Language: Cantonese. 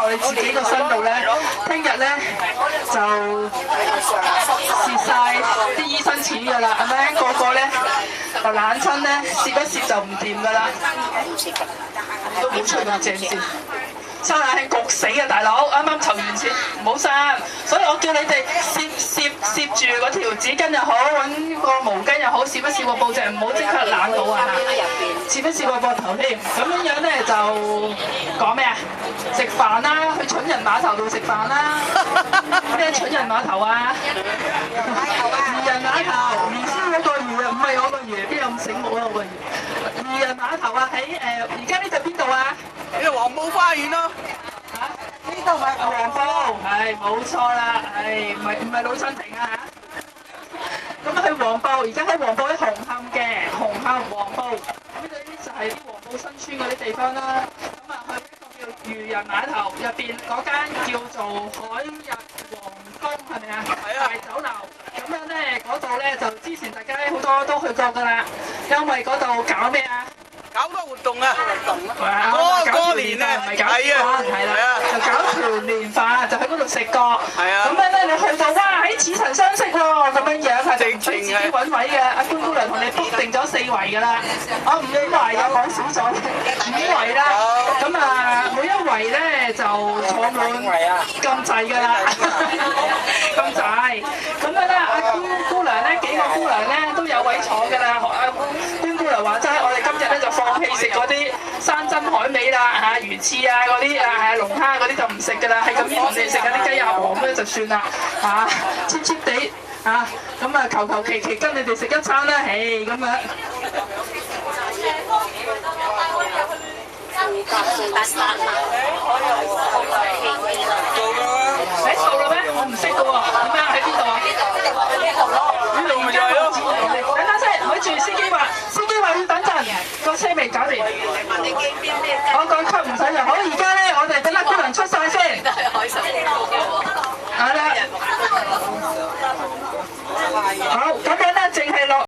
落你自己個身度咧，聽日咧就蝕晒啲醫生錢㗎啦，係咪？個個咧就冷親咧，攝一攝就唔掂㗎啦，都冇出嚟正先。生冷氣焗死啊，大佬！啱啱籌完錢，唔好生。所以我叫你哋攝住嗰條紙巾又好，揾個毛巾又好，攝一攝個布就唔好即刻冷到啊！攝一攝個膊頭添。咁樣咧就講咩啊？食飯啦，去蠢人碼頭度食飯啦。咩蠢人碼頭啊？漁人碼頭，魚燒嗰個魚啊，唔係我個魚，邊有咁醒目啊？我個魚。漁人碼頭啊，喺而家呢度邊度啊？呢個黃埔花園咯。嚇？呢度咪黃埔？係冇錯啦，係唔係老親亭啊嚇？咁去黃埔，而家喺黃埔喺紅磡嘅紅磡黃埔，咁呢啲就係啲黃埔新村嗰啲地方啦。咁啊去一個叫漁人碼頭入邊嗰間叫做海逸皇宮係咪啊？係啊。大酒樓。咁樣咧嗰度咧就之前大家好多都去過㗎啦，因為嗰度搞咩啊？搞多活動啊！過年啊，唔係搞團飯，係啦，就搞團年飯，就喺嗰度食過。係啊。咁樣咧，你去到哇，喺似曾相識喎，咁樣樣係就唔使自己揾位嘅。阿官姑娘同你 book 定咗4圍㗎啦。我5圍有講少咗5圍啦。咁啊，每一圍咧就坐滿咁滯㗎啦，咁滯。咁樣咧，阿官姑娘咧幾個姑娘咧都有位坐㗎啦。阿官姑娘話齋，我哋今日咧就放棄食嗰啲山珍海味啦，嚇魚翅啊嗰啲啊龍蝦嗰啲就唔食㗎啦，係咁樣同你食緊啲雞鴨黃咁樣就算啦，嚇 cheap 地嚇，咁啊求其跟你哋食一餐啦，唉咁樣。喺數啦咩？我唔識㗎喎，點解喺邊度啊？呢度咪就係咯。等陣先，咪住司機話要等陣，個車未搞掂。我講級唔使就好，而家。